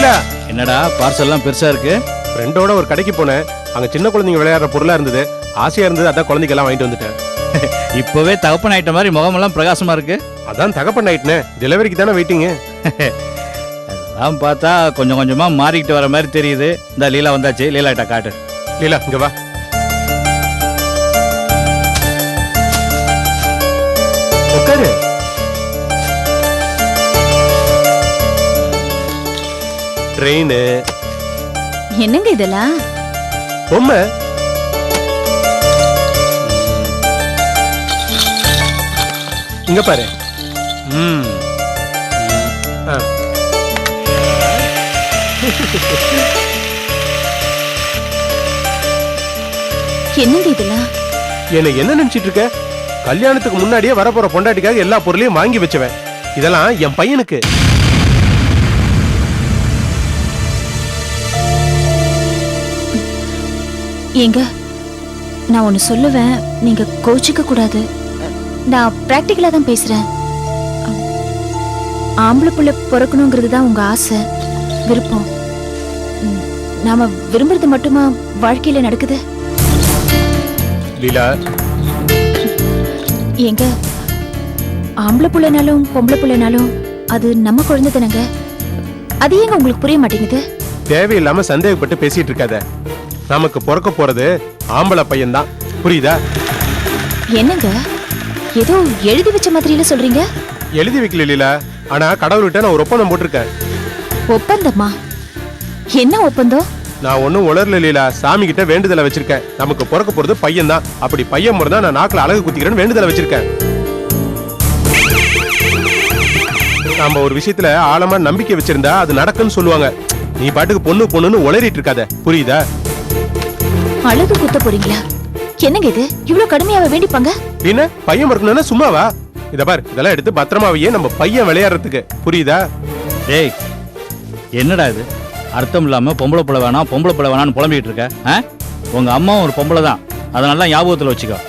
லீலா, என்னடா பார்சல்லாம் பெருசா இருக்கு? ஃப்ரெண்டோட ஒரு கடைக்கு போனேன். அங்க சின்ன குழந்தைங்க விளையாடுற பொருளா இருந்தது. ஆசையா இருந்தது, அதான் குழந்தைக்கெல்லாம் வாங்கிட்டு வந்துட்டேன். இப்பவே தகப்பன் ஆயிட்ட மாதிரி முகமெல்லாம் பிரகாசமா இருக்கு. அதான் தகப்பன் ஆயிட்டுனே, டெலிவரிக்கு தானே வெயிட்டிங்க. அதெல்லாம் பார்த்தா கொஞ்சம் கொஞ்சமா மாறிக்கிட்டு வர மாதிரி தெரியுது. இந்த லீலா வந்தாச்சு, லீலாட்ட காட்டு. லீலா இங்க வா. உட்காரு. ட்ரெயின் என்னங்க இதெல்லாம்? பொம்மை. இங்க பாரு. என்னங்க இதெல்லாம்? என்ன நினைச்சிட்டு இருக்க? கல்யாணத்துக்கு முன்னாடியே வரப்போற பொண்டாட்டிக்காக எல்லா பொருளையும் வாங்கி வச்சவன். இதெல்லாம் என் பையனுக்கு. ஏங்க, நான் ஒன்னு சொல்லுவேன், நீங்க கோச்சிக்க கூடாது. நான் பிராக்டிகலா தான் பேசுறேன். ஆம்பளை புள்ள பிறக்கணுங்கிறது தான் உங்க ஆசை, விருப்பம். நாம விரும்புறது மட்டுமா வாழ்க்கையில நடக்குது? லீலா, ஏங்க, ஆம்பளை புள்ளனாலும் பொம்பளை புள்ளனாலும் அது நம்ம குழந்தை தானங்க. அது ஏங்க உங்களுக்கு புரிய மாட்டேங்குது? தேவையில்லாம சந்தேகப்பட்டு பேசிட்டு இருக்காத. நமக்கு பிறக்க போறது ஆம்பளை பையன்தான், புரியுதா? என்னங்க ஏதோ எழுதி வச்ச மாதிரில சொல்றீங்க? எழுதி வைக்கல லீலா, ஆனா கடவுள்கிட்ட நான் ஒரு ஒப்பந்தம் போட்டிருக்கேன். ஒப்பந்தமா? என்ன ஒப்பந்தம்? நான் ஒன்னும் உளரல லீலா, சாமி கிட்ட வேண்டுதலை வச்சிருக்கேன். நமக்கு பிறக்க போறது பையன் தான். அப்படி பையன் முறை நான் நாக்குல அழகு குத்திக்கிறேன்னு வேண்டுதலை வச்சிருக்கேன். நாம ஒரு விஷயத்துல ஆழமா நம்பிக்கை வச்சிருந்தா அது நடக்குன்னு சொல்லுவாங்க. நீ பாட்டுக்கு பொண்ணுன்னு உளறிட்டு இருக்காத, புரியுதா? அழகு குத்த போறீங்களா? என்னங்க இது இவ்வளவு கடுமையாவ வேண்டிப்பாங்க? என்ன பையன் இருக்கணும்னா சும்மாவா? இத பாரு, இதெல்லாம் எடுத்து பத்திரமா வையே, நம்ம பையன் விளையாடுறதுக்கு, புரியுதா? டேய், என்னடா இது? அர்த்தம் இல்லாம பொம்பளை பிள்ளை வேணாம் பொம்பளை பிள்ளை வேணாம்னு புலம்பிட்டு இருக்க. உங்க அம்மா ஒரு பொம்பளை தான், அதனால ஞாபகத்துல வச்சுக்கோ.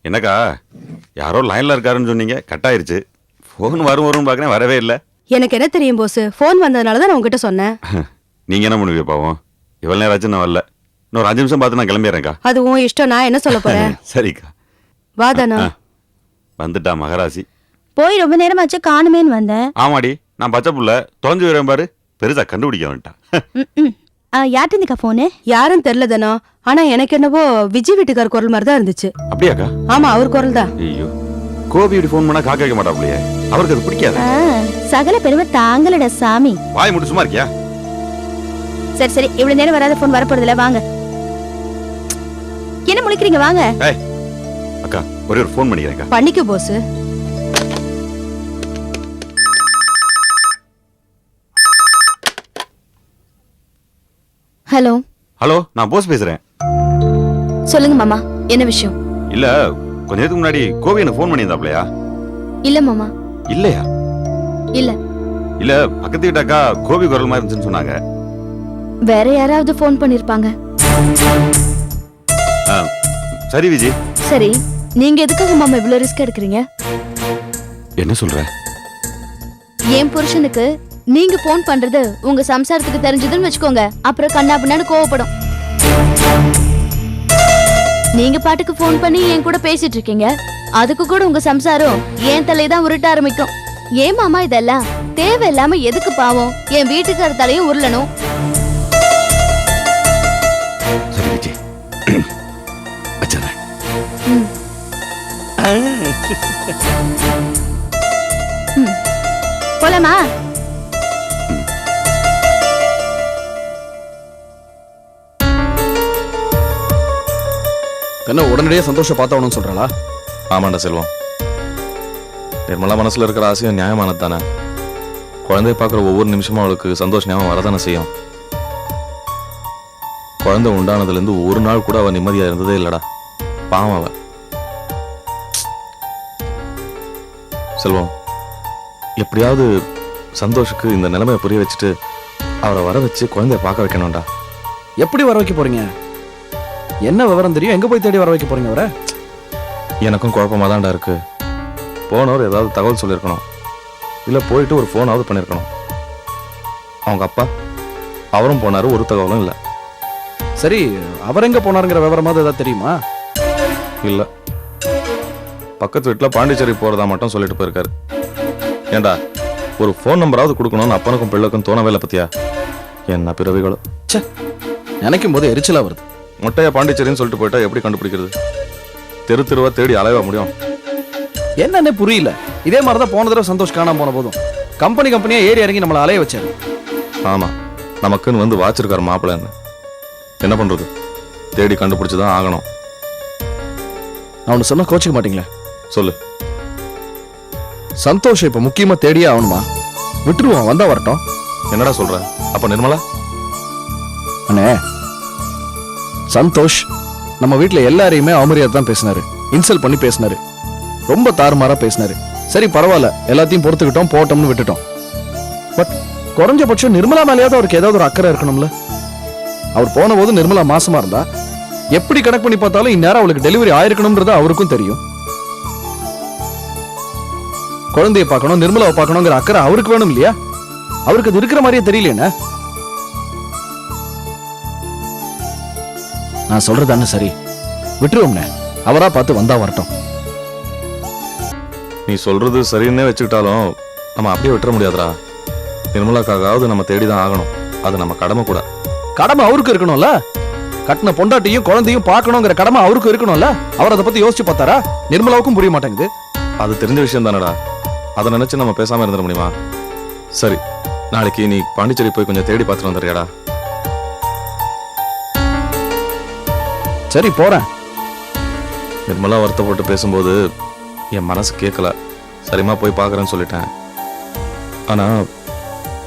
என்னக்கா, யாரோ லைன்ல இருக்காருன்னு சொன்னீங்க, கட் ஆயிருச்சு. போன் வரும் பார்க்கறேன், வரவே இல்லை. எனக்கு என்ன தெரியும் போஸ், போன் வந்ததுனால தான் நான் உங்ககிட்ட சொன்னேன். நீங்க என்ன பண்ணுவீங்க பாவம்? இவ்வளவு நேரம் ஆச்சு, நான் வரல. இன்னொரு 5 நிமிஷம் பார்த்து நான் கிளம்பிடுறேன்க்கா. அது உன் இஷ்டம், நான் என்ன சொல்ல போறேன்? சரிக்கா. வாதானா வந்துட்டா மகராசி. போய் ரொம்ப நேரமாச்சு, காணுமேன்னு வந்தேன். ஆமாடி, நான் பச்சை புள்ள தொலைஞ்சு வரேன் பாரு, பெருசா கண்டுபிடிக்க வேண்டாம். யார்ட்டுக்கா போனு? யாரும் தெரியல தானோ, ஆனா எனக்கு என்னவோ விஜய் வீட்டுக்கார் குரல் மாதிரி தான் இருந்துச்சு. அப்படியாக்கா? ஆமா, அவர் குரல் தான். ஐயோ, கோபி இப்படி போன் பண்ணா காக்க வைக்க மாட்டாப்லையே, அவருக்கு அது பிடிக்காது. சகல பெருமை தாங்களட சாமி. வாய் மட்டும் சும்மா இருக்கியா? சரி சரி, இவ்வளவு நேரம் வராத போன் வரப்போறதுல, வாங்க. என்ன முழிக்கிறீங்க, வாங்க. அக்கா, ஒரே ஒரு போன் பண்ணிக்கிறேன்க்கா. பண்ணிக்க போஸ். ஹலோ. ஹலோ, நான் போஸ் பேசுறேன். சொல்லுங்க மாமா, என்ன விஷயம்? இல்ல, கொஞ்ச நேரத்துக்கு முன்னாடி கோபி எனக்கு போன் பண்ணியிருந்தாப்லையா? இல்ல மாமா. இல்லையா? இல்ல இல்ல, பக்கத்து வீட்டு அக்கா கோபி குரல் மாதிரி இருந்துச்சுன்னு சொன்னாங்க. வேற யாராவது போன் பண்ணிருப்பாங்க. சரி விஜய். சரி, நீங்க எதுக்காக மாமா இவ்வளவு ரிஸ்க் எடுக்கிறீங்க? என்ன சொல்ற? என் புருஷனுக்கு நீங்க போன் பண்றது உங்க சம்சாரத்துக்கு தெரிஞ்சதுன்னு வச்சுக்கோங்க, அப்புறம் கண்ணா பின்னான்னு கோவப்படும். நீங்க பாட்டுக்கு போன் பண்ணி என் கூட பேசிட்டு இருக்கீங்க, அதுக்கு கூட உங்க சம்சாரம் என் தலையதான் உருட்ட ஆரம்பிக்கும். ஏன் மாமா இதெல்லாம் தேவையில்லாம எதுக்கு? பாவம், என் வீட்டுக்கார தலையும் உருளணும். சரி விஜய், வச்சிடுறேன். போலாமா? என்ன உடனடியே சந்தோஷம் பார்த்தாவணும்னு சொல்றாளா? ஆமாண்டா செல்வம், நிர்மலா மனசுல இருக்கிற ஆசையும் நியாயமானது தானே. குழந்தைய பார்க்குற ஒவ்வொரு நிமிஷமும் அவளுக்கு சந்தோஷ ஞாபகம் வரதானே செய்யும். குழந்தை உண்டானதுலேருந்து ஒரு நாள் கூட அவள் நிம்மதியாக இருந்ததே இல்லைடா. பாவம் அவ. செல்வம், எப்படியாவது சந்தோஷுக்கு இந்த நிலைமையை புரிய வச்சுட்டு அவரை வர வச்சு குழந்தைய பார்க்க வைக்கணும்டா. எப்படி வர வைக்க போறீங்க? என்ன விவரம் தெரியும்? எங்க போய் தேடி வர வைக்க போறீங்க அவரை? எனக்கும் குழப்பமாக தான்டா இருக்கு. போனவர் ஏதாவது தகவல் சொல்லியிருக்கணும், இல்லை போயிட்டு ஒரு ஃபோனாவது பண்ணியிருக்கணும். அவங்க அப்பா அவரும் போனார், ஒரு தகவலும் இல்லை. சரி, அவர் எங்க போனாருங்கிற விவரமாவது ஏதாவது தெரியுமா? இல்லை, பக்கத்து வீட்டில் பாண்டிச்சேரி போகிறதா மட்டும் சொல்லிட்டு போயிருக்காரு. ஏண்டா, ஒரு ஃபோன் நம்பராவது கொடுக்கணும்னு அப்பனுக்கும் பிள்ளைக்கும் தோணவே இல்லை பத்தியா? என்ன பிறவிகளும். ச்சே, நினைக்கும் போது எரிச்சலா வருது. மொட்டையா பாண்டிச்சேரின்னு சொல்லிட்டு போயிட்டா எப்படி கண்டுபிடிக்கிறது? தெரு தெருவா தேடி அலைவ முடியும்? என்னன்னு புரியல. இதே மாதிரி தான் போன தடவை சந்தோஷ் காணாம போன போதும் கம்பெனியா ஏறி இறங்கி நம்மளை அலைய வச்சாரு. ஆமா, நமக்குன்னு வந்து வாச்சிருக்காரு மாப்பிள்ளைன்னு. என்ன பண்றது, தேடி கண்டுபிடிச்சுதான் ஆகணும். நான் ஒன்று சொன்னா கோச்சிக்க மாட்டீங்களே? சொல்லு. சந்தோஷ் இப்ப முக்கியமா தேடியே ஆகணுமா? விட்டுருவோம், வந்தா வரட்டும். என்னடா சொல்ற? அப்ப நிர்மலா? அண்ணே, சந்தோஷ் நம்ம வீட்டுல எல்லாரையுமே அவமரியாதை தான் பேசினாரு, இன்சல்ட் பண்ணி பேசினாரு, ரொம்ப தாறுமாறா பேசினாரு. சரி பரவாயில்ல, எல்லாத்தையும் பொறுத்துக்கிட்டோம், போட்டோம்னு விட்டுட்டோம். பட் குறைஞ்சபட்சம் நிர்மலா மேலேயாவது அவருக்கு ஏதாவது ஒரு அக்கறை இருக்கணும்ல. அவர் போன போது நிர்மலா மாசமா இருந்தா, எப்படி கணக்கு பண்ணி பார்த்தாலும் இந்நேரம் அவளுக்கு டெலிவரி ஆயிருக்கணும்ன்றது அவருக்கும் தெரியும். குழந்தைய பார்க்கணும், நிர்மலாவை பார்க்கணுங்கிற அக்கறை அவருக்கு வேணும் இல்லையா? அவருக்கு அது இருக்கிற மாதிரியே தெரியலையே. நான் சொல்றதானே சரி, விட்டுருவோம்னே, அவரா பார்த்து வந்தா வரட்டும். நீ சொல்றது சரின்னே வச்சுக்கிட்டாலும் நம்ம அப்படியே விட்டுற முடியாதுடா. நிர்மலாக்காவது நம்ம தேடிதான் ஆகணும். அது நம்ம கடமை கூட. கடமை அவருக்கு இருக்கணும்ல. கட்டின பொண்டாட்டியும் குழந்தையும் பார்க்கணுங்கிற கடமை அவருக்கு இருக்கணும்ல. அவர் அதை பத்தி யோசிச்சு பார்த்தாரா? நிர்மலாவுக்கும் புரிய மாட்டேங்குது. அது தெரிஞ்ச விஷயம் தானடா. அதை நினைச்சு நம்ம பேசாம இருந்துட முடியுமா? சரி, நாளைக்கு நீ பாண்டிச்சேரி போய் கொஞ்சம் தேடி பார்த்துட்டு வந்துடுறியாடா? சரி போறேன். நிர்மலா வருத்தப்பட்டு பேசும்போது என் மனசு கேட்கல. சரிமா போய் பார்க்குறேன்னு சொல்லிட்டேன். ஆனால்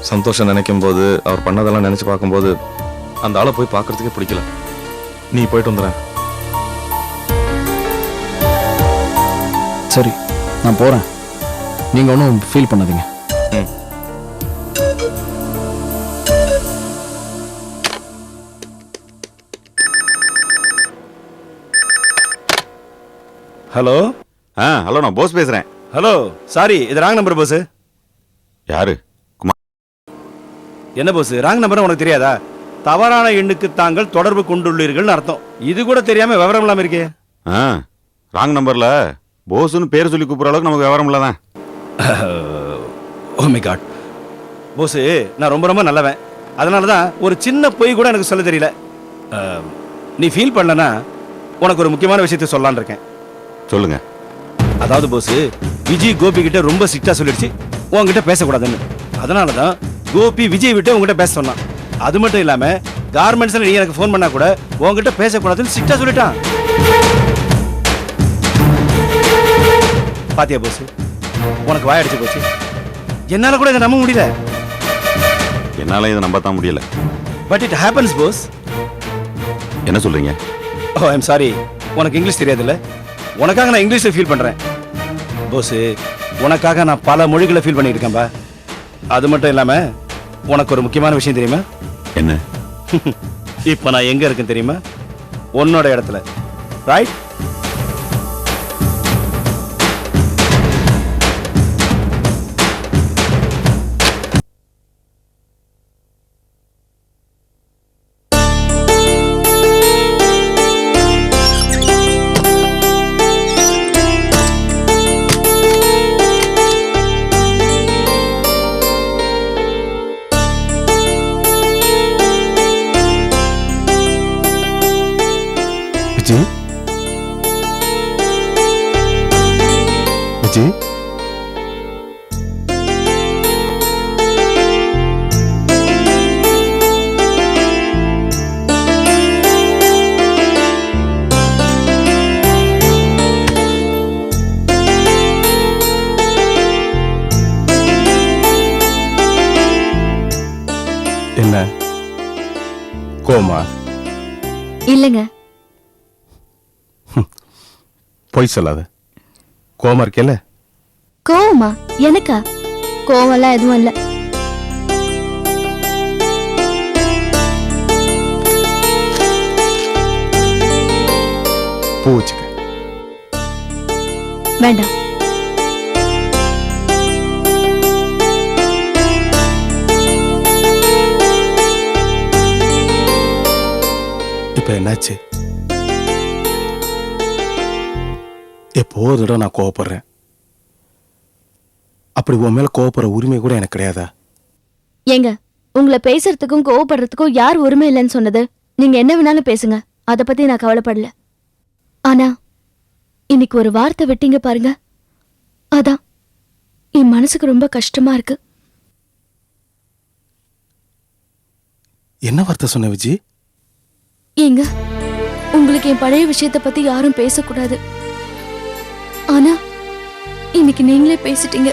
சந்தோஷம் நினைக்கும் போது, அவர் பண்ணதெல்லாம் நினச்சி பார்க்கும்போது அந்த ஆளை போய் பார்க்கறதுக்கே பிடிக்கல. நீ போயிட்டு வந்துடுறேன். சரி, நான் போறேன். நீங்க ஒன்றும் ஃபீல் பண்ணாதீங்க. ம். ஹலோ. ஹலோ, நான் போஸ் பேசுறேன். ஹலோ, சாரி, இது ராங் நம்பர் போஸ். யாரு? என்ன போஸ், ராங் நம்பர் உனக்கு தெரியாதா? தவறான எண்ணுக்கு தாங்கள் தொடர்பு கொண்டுள்ளீர்கள்னு அர்த்தம். இது கூட தெரியாம விவரம் இல்லாம இருக்கே. ராங் நம்பர்ல போஸ்னு பேர் சொல்லி கூப்பிடுற அளவுக்கு நமக்கு விவரம் இல்லதான். ஓ மை காட் போஸ், நான் ரொம்ப ரொம்ப நல்லவன். அதனால தான் ஒரு சின்ன பொய் கூட எனக்கு சொல்ல தெரியல. நீ ஃபீல் பண்ணலனா உனக்கு ஒரு முக்கியமான விஷயத்தை சொல்லலான்னு இருக்கேன். சொல்லுங்க. அதாவது போஸ், விஜய் கோபி கிட்ட ரொம்ப ஸ்ட்ரிக்டா சொல்லிடுச்சு உங்ககிட்ட பேசக்கூடாதுன்னு. அதனால தான் கோபி விஜய் விட்டு உங்ககிட்ட பேச சொன்னான். அது மட்டும் இல்லாம கார்மெண்ட்ஸ்ல நீ எனக்கு ஃபோன் பண்ணா கூட உங்ககிட்ட பேசக்கூடாதுன்னு ஸ்ட்ரிக்டா சொல்லிட்டான். பாத்தியா போஸ், உனக்கு வாயடிச்சு போச்சு. என்னால கூட இதை நம்ப முடியல. என்னால இதை நம்பத்தான் முடியல. But it happens boss. என்ன சொல்றீங்க? ஓ ஐம் சாரி, உனக்கு இங்கிலீஷ் தெரியாதுல்ல. உனக்காக நான் இங்கிலீஷ்ல ஃபீல் பண்றேன் போஸ். உனக்காக நான் பல மொழிகளை ஃபீல் பண்ணிட்டு இருக்கேன்பா. அது மட்டும் இல்லாம உனக்கு ஒரு முக்கியமான விஷயம் தெரியுமா? என்ன? இப்ப நான் எங்க இருக்கேன் தெரியுமா? உன்னோட இடத்துல. ரைட்? விஜய், விஜய், என்ன கோமா? இல்லைங்க. பொய் சொல்லாத. கோமா இருக்கேல்ல? கோவமா? எனக்கா? கோவம்லாம் எதுவும் இல்ல. பூ வச்சுக்க. வேண்டாம். இப்ப என்னாச்சு? எப்போ தடவை நான் கோவப்படுறேன். அப்படி உன் மேல கோவப்படுற உரிமை கூட எனக்கு கிடையாதா? ஏங்க, உங்களை பேசுறதுக்கும் கோவப்படுறதுக்கும் யார் உரிமை இல்லைன்னு சொன்னது? நீங்க என்ன வேணாலும் பேசுங்க, அத பத்தி நான் கவலைப்படல. ஆனா இன்னைக்கு ஒரு வார்த்தை விட்டீங்க பாருங்க, அதான் என் மனசுக்கு ரொம்ப கஷ்டமா இருக்கு. என்ன வார்த்தை சொன்ன விஜி? ஏங்க, உங்களுக்கு என் பழைய விஷயத்தை பத்தி யாரும் பேசக்கூடாது. ஆனா இன்னைக்கு நீங்களே பேசிட்டீங்க.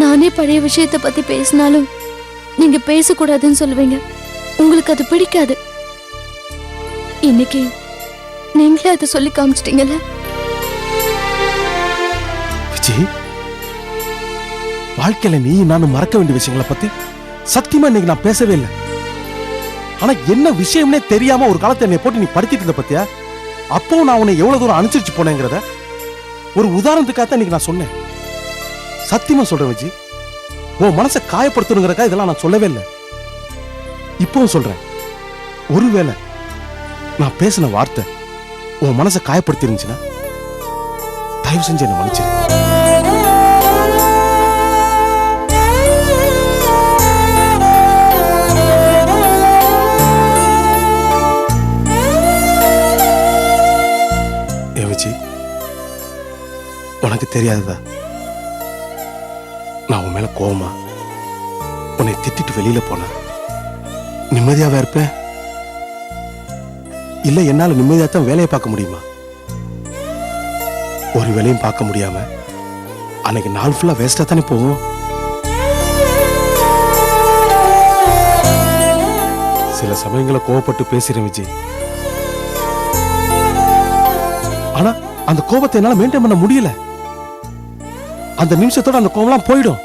நானே பழைய விஷயத்தை பத்தி பேசினாலும் நீங்க பேசக்கூடாதுன்னு சொல்லுவீங்க. உங்களுக்கு அது பிடிக்காது. இன்னைக்கு நீங்களே அதை சொல்லி காமிச்சிட்டீங்கல்ல. விஜி, வாழ்க்கையில நீ நானும் மறக்க வேண்டிய விஷயங்களை பத்தி சத்தியமா இன்னைக்கு நான் பேசவே இல்லை. ஆனா என்ன விஷயம்னே தெரியாம ஒரு காலத்தை என்னை போட்டு நீ படுத்திட்டு இருந்த பத்தியா? அப்போ நான் உன்னை எவ்வளவு தூரம் அனுசரிச்சு போனேங்கிறத ஒரு உதாரணத்துக்காக இன்னைக்கு நான் சொன்னேன். சத்தியமா சொல்றேன் விஜி, உன் மனசை காயப்படுத்தணுங்கிறக்கா இதெல்லாம் நான் சொல்லவே இல்லை. இப்பவும் சொல்றேன், ஒருவேளை நான் பேசின வார்த்தை உன் மனசை காயப்படுத்தி இருந்துச்சுன்னா தயவு செஞ்சு என்ன மன்னிச்சிரு. உனக்கு தெரியாததா, நான் உன் மேல கோவமா உன்னை திட்டிட்டு வெளியில போன நிம்மதியாவே இருப்பேன்? இல்ல என்னால நிம்மதியா தான் வேலையை பார்க்க முடியுமா? ஒரு வேலையும் பார்க்க முடியாம அன்னைக்கு நாள் ஃபுல்லா வேஸ்டா தானே போகும். சில சமயங்களை கோவப்பட்டு பேசுறேன் விஜய். ஆனா அந்த கோபத்தை என்னால மெயின்டைன் பண்ண முடியல. அந்த நிமிஷத்தோட அந்த கோபம்லாம் போயிடும்.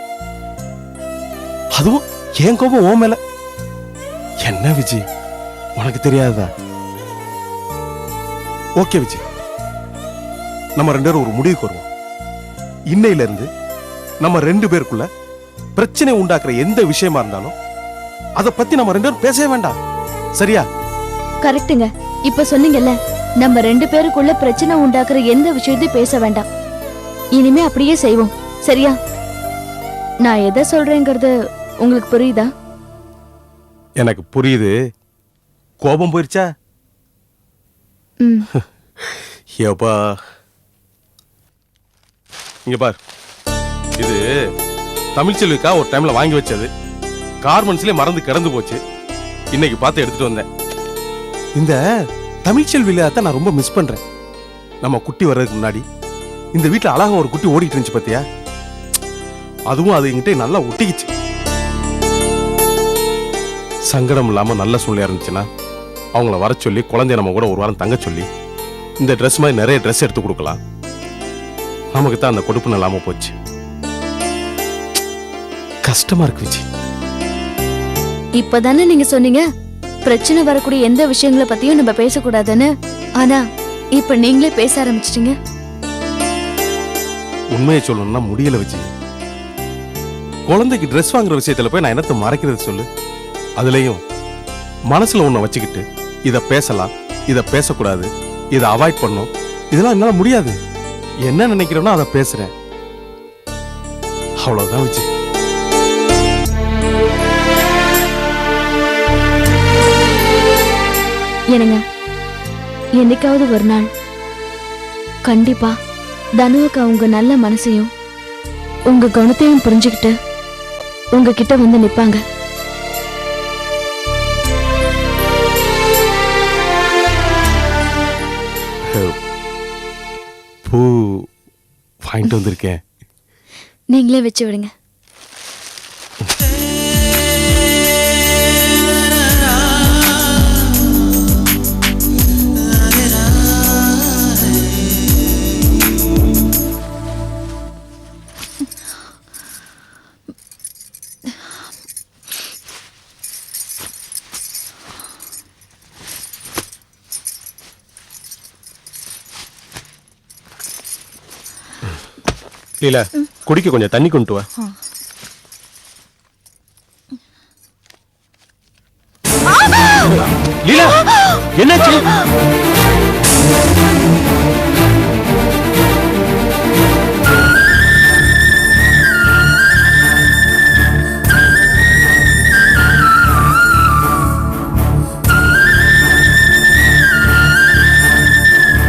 அதுவும் என் கோபம் உன் மேல. என்ன விஜய், உனக்கு தெரியாததா? ஓகே விஜய், நம்ம ரெண்டு பேரும் ஒரு முடிவுக்கு வருவோம். இன்னையில இருந்து நம்ம ரெண்டு பேருக்குள்ள பிரச்சனை உண்டாக்குற எந்த விஷயமா இருந்தாலும் அதை பத்தி நம்ம ரெண்டு பேரும் பேசவே வேண்டாம். சரியா? கரெக்ட்டுங்க. இப்ப சொன்னீங்கல்ல, நம்ம ரெண்டு பேருக்குள்ள பிரச்சனை உண்டாக்குற எந்த விஷயத்தையும் பேச வேண்டாம். இனிமே அப்படியே செய்வோம். சரியா? நான் எதை சொல்றேங்கிறது உங்களுக்கு புரியுதா? எனக்கு புரியுது. கோபம் போயிருச்சா? ஏப்பா, இங்க பார், இது தமிழ்ச்செல்விக்கா ஒரு டைம்ல வாங்கி வச்சது. கார்மெண்ட்ஸ்லயே மறந்து கிடந்து போச்சு. இன்னைக்கு பார்த்து எடுத்துட்டு வந்தேன். இந்த தமிழ்ச்செல்வியில தான் நான் ரொம்ப மிஸ் பண்றேன். நம்ம குட்டி வர்றதுக்கு முன்னாடி இந்த வீட்டுல அழகா ஒரு குட்டி ஓடிட்டு இருந்துச்சு பாத்தியா? அதுவும் அது என்கிட்ட நல்லா ஒட்டிக்கிச்சு. சங்கடம் இல்லாம நல்ல சூழ்நிலை இருந்துச்சுன்னா அவங்கள வர சொல்லி குழந்தைய நம்ம கூட ஒரு வாரம் தங்க சொல்லி இந்த ட்ரெஸ் மாதிரி நிறைய ட்ரெஸ் எடுத்து கொடுக்கலாம். நமக்கு தான் அந்த கொடுப்பு இல்லாம போச்சு. கஷ்டமா இருக்கு விஜய். இப்பதானே நீங்க சொன்னீங்க பிரச்சனை வரக்கூடிய எந்த விஷயங்களை பத்தியும் நம்ம பேசக்கூடாதுன்னு. ஆனா இப்ப நீங்களே பேச ஆரம்பிச்சிட்டீங்க. உண்மையை சொல்லணும்னா முடியல விஜய். குழந்தைக்கு ட்ரெஸ் வாங்குற விஷயத்துல போய் நான் என்னத்தை மறைக்கிறது சொல்லு? அதுலயும் மனசுல ஒண்ண வச்சுக்கிட்டு இத பேசலாம், இத பேசக்கூடாது, இதை அவாய்ட் பண்ணும், இதெல்லாம் என்னால முடியாது. என்ன நினைக்கிறேனோ அதை பேசுறேன். அவ்வளவுதான் விஜய். என்னங்க, என்னைக்காவது ஒரு நாள் கண்டிப்பா தனுவுக்கு அவங்க நல்ல மனசையும் உங்க குணத்தையும் புரிஞ்சுக்கிட்டு உங்ககிட்ட வந்து நிப்பாங்க. பூ வாங்கிட்டு வந்திருக்கேன். நீங்களே வச்சு விடுங்க. லீலா குடிக்க கொஞ்சம் தண்ணி கொண்டு வா. லீலா என்னாச்சு?